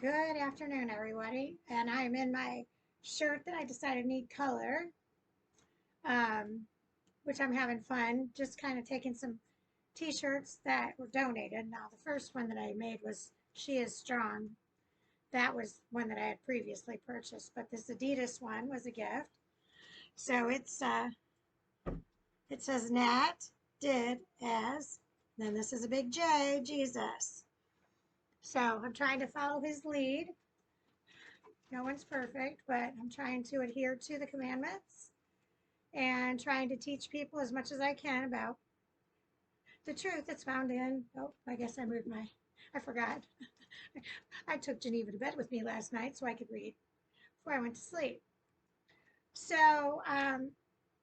Good afternoon, everybody. And I'm in my shirt that I decided need color, um, which I'm having fun. Just kind of taking some t-shirts that were donated. Now, the first one that I made was She Is Strong. That was one that I had previously purchased, but this Adidas one was a gift. So it says Nat did as, then this is a big J, Jesus. So I'm trying to follow his lead. No one's perfect, but I'm trying to adhere to the commandments and trying to teach people as much as I can about the truth that's found in. Oh, I guess I forgot. I took Geneva to bed with me last night so I could read before I went to sleep. So I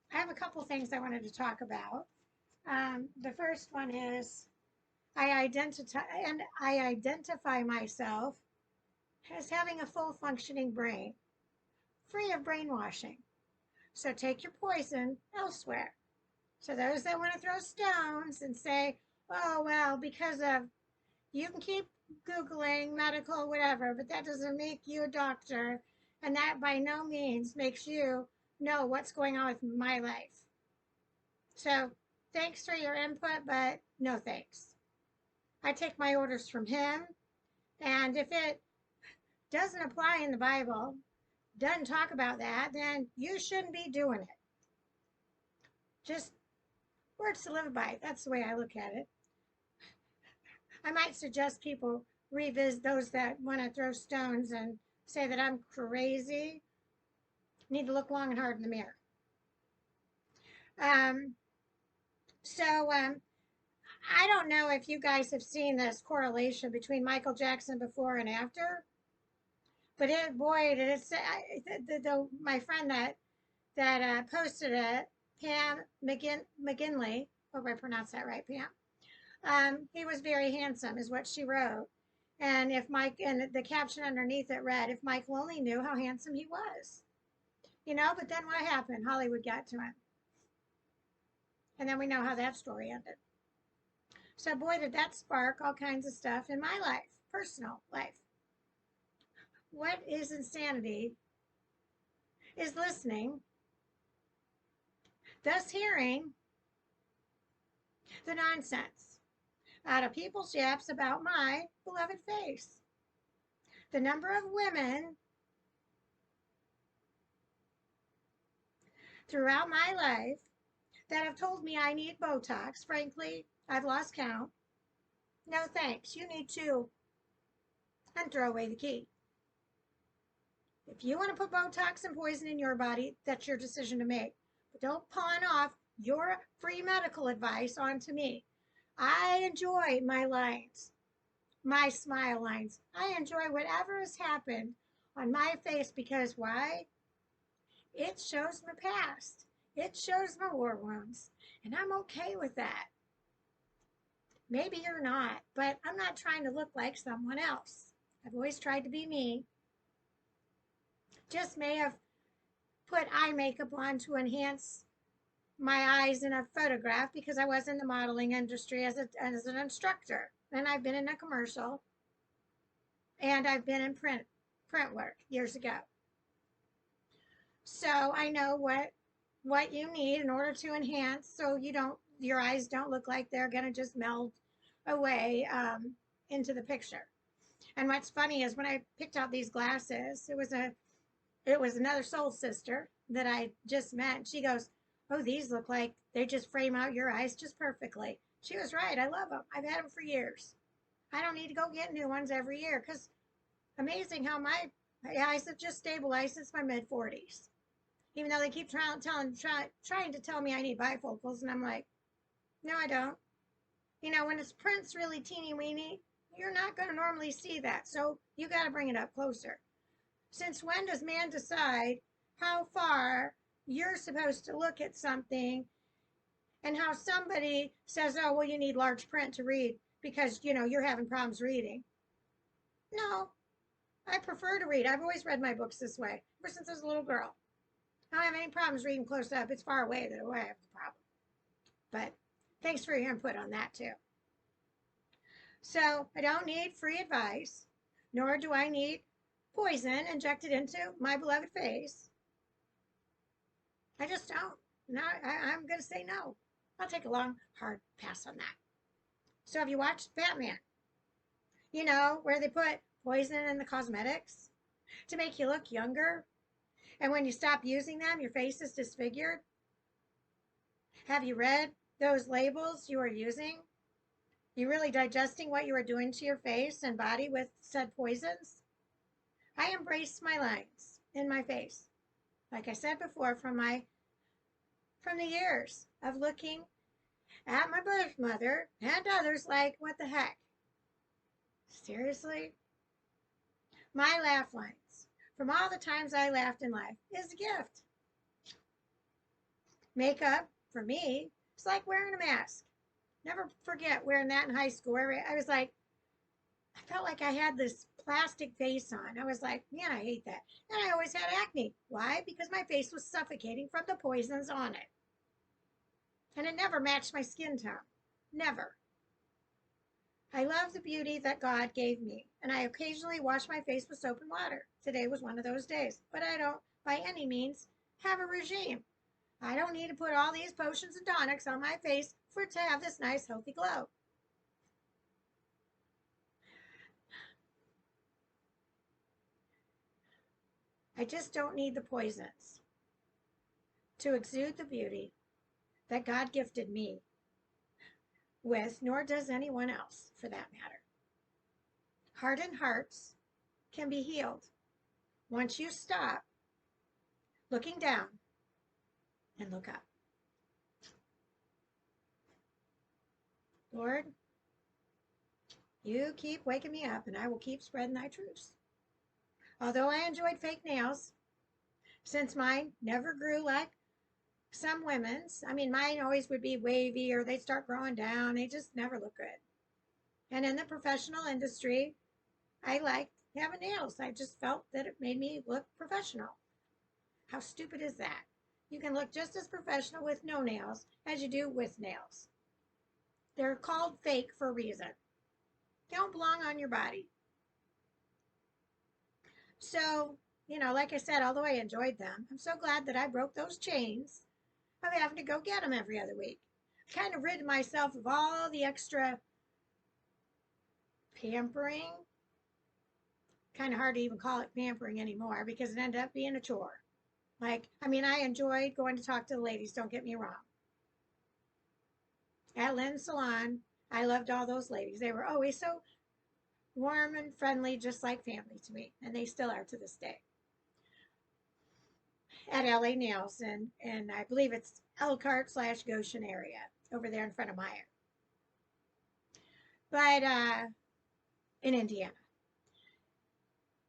have a couple things I wanted to talk about. The first one is I identify myself as having a full functioning brain, free of brainwashing. So take your poison elsewhere. So those that want to throw stones and say, oh, well, because of, you can keep Googling medical, whatever, but that doesn't make you a doctor. And that by no means makes you know what's going on with my life. So thanks for your input, but no thanks. I take my orders from him. And if it doesn't apply in the Bible, doesn't talk about that, then you shouldn't be doing it. Just words to live by. That's the way I look at it. I might suggest people revisit those that want to throw stones and say that I'm crazy. Need to look long and hard in the mirror. Um, so I don't know if you guys have seen this correlation between Michael Jackson before and after, but boy, did it say my friend that posted it, Pam McGinley. Hope I pronounced that right, Pam. He was very handsome, is what she wrote. And if Mike, and the caption underneath it read, if Michael only knew how handsome he was. But then what happened? Hollywood got to him. And then we know how that story ended. So, boy, did that spark all kinds of stuff in my life, personal life. What is insanity is listening, thus hearing the nonsense out of people's yaps about my beloved face. The number of women throughout my life that have told me I need Botox, frankly, I've lost count. No thanks. You need to, and throw away the key. If you want to put Botox and poison in your body, that's your decision to make. But don't pawn off your free medical advice onto me. I enjoy my lines, my smile lines. I enjoy whatever has happened on my face because why? It shows my past. It shows my war wounds. And I'm okay with that. Maybe you're not, but I'm not trying to look like someone else. I've always tried to be me. Just may have put eye makeup on to enhance my eyes in a photograph because I was in the modeling industry as an instructor. And I've been in a commercial and I've been in print work years ago. So I know what you need in order to enhance so your eyes don't look like they're going to just meld away into the picture. And what's funny is when I picked out these glasses, it was another soul sister that I just met. She goes, "Oh, these look like they just frame out your eyes just perfectly." She was right. I love them. I've had them for years. I don't need to go get new ones every year because amazing how my eyes have just stabilized since my mid 40s. Even though they keep trying to tell me I need bifocals, and I'm like, no, I don't. When it's print's really teeny weeny, you're not going to normally see that. So you got to bring it up closer. Since when does man decide how far you're supposed to look at something and how somebody says, oh, well, you need large print to read because, you're having problems reading? No, I prefer to read. I've always read my books this way ever since I was a little girl. I don't have any problems reading close up. It's far away that I have the problem. But thanks for your input on that too. So I don't need free advice. nor do I need poison injected into my beloved face. I just don't. No, I'm going to say no. I'll take a long, hard pass on that. So have you watched Batman? You know, where they put poison in the cosmetics to make you look younger? And when you stop using them, your face is disfigured? Have you read those labels you are using? You really digesting what you are doing to your face and body with said poisons? I embrace my lines in my face. Like I said before, from the years of looking at my birth mother and others like, what the heck? Seriously? My laugh lines from all the times I laughed in life is a gift. Makeup, for me, is like wearing a mask. Never forget wearing that in high school. I was like, I felt like I had this plastic face on. I was like, man, I hate that. And I always had acne. Why? Because my face was suffocating from the poisons on it. And it never matched my skin tone. Never. I love the beauty that God gave me, and I occasionally wash my face with soap and water. Today was one of those days, but I don't, by any means, have a regime. I don't need to put all these potions and tonics on my face for it to have this nice, healthy glow. I just don't need the poisons to exude the beauty that God gifted me with, nor does anyone else for that matter. Hardened hearts can be healed once you stop looking down and look up. Lord, you keep waking me up and I will keep spreading thy truths. Although I enjoyed fake nails, since mine never grew like some women's, I mean, mine always would be wavy or they'd start growing down. They just never look good. And in the professional industry, I liked having nails. I just felt that it made me look professional. How stupid is that? You can look just as professional with no nails as you do with nails. They're called fake for a reason. They don't belong on your body. So, like I said, although I enjoyed them, I'm so glad that I broke those chains of having to go get them every other week. I kind of rid myself of all the extra pampering. Kind of hard to even call it pampering anymore because it ended up being a chore. I enjoyed going to talk to the ladies, don't get me wrong. At Lynn's Salon, I loved all those ladies. They were always so warm and friendly, just like family to me, and they still are to this day. At LA Nails, and I believe it's Elkhart/Goshen area over there in front of Meyer. But in Indiana.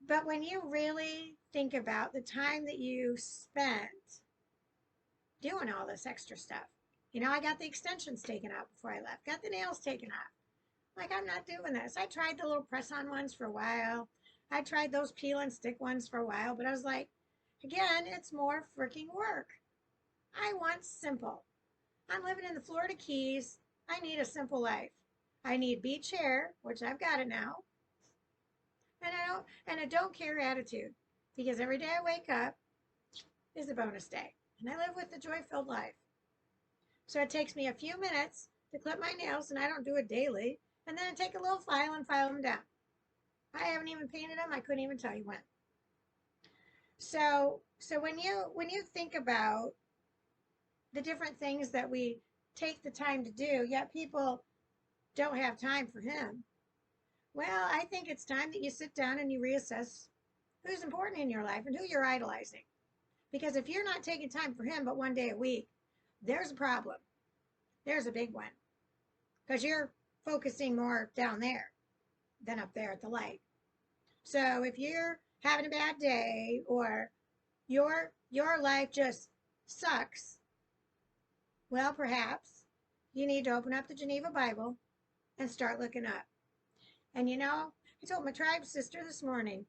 But when you really think about the time that you spent doing all this extra stuff, I got the extensions taken out before I left, got the nails taken off. Like, I'm not doing this. I tried the little press-on ones for a while. I tried those peel and stick ones for a while, but I was like, again, it's more freaking work. I want simple. I'm living in the Florida Keys. I need a simple life. I need beach hair, which I've got it now. And I don't care attitude, because every day I wake up is a bonus day. And I live with a joy-filled life. So it takes me a few minutes to clip my nails, and I don't do it daily. And then I take a little file and file them down. I haven't even painted them. I couldn't even tell you when. So when you think about the different things that we take the time to do, yet people don't have time for him. Well, I think it's time that you sit down and you reassess who's important in your life and who you're idolizing. Because if you're not taking time for him but one day a week, there's a problem. There's a big one. Because you're focusing more down there than up there at the light. So if you're having a bad day or your life just sucks, well, perhaps you need to open up the Geneva Bible and start looking up. And I told my tribe sister this morning,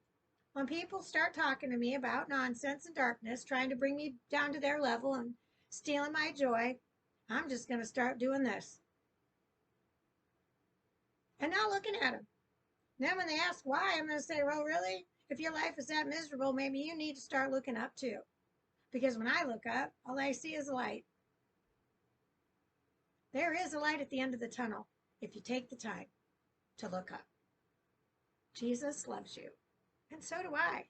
when people start talking to me about nonsense and darkness, trying to bring me down to their level and stealing my joy, I'm just going to start doing this. And not looking at them. Then when they ask why, I'm going to say, well, really? If your life is that miserable, maybe you need to start looking up too. Because when I look up, all I see is light. There is a light at the end of the tunnel if you take the time to look up. Jesus loves you, and so do I.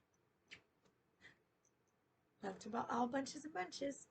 Love to all bunches and bunches.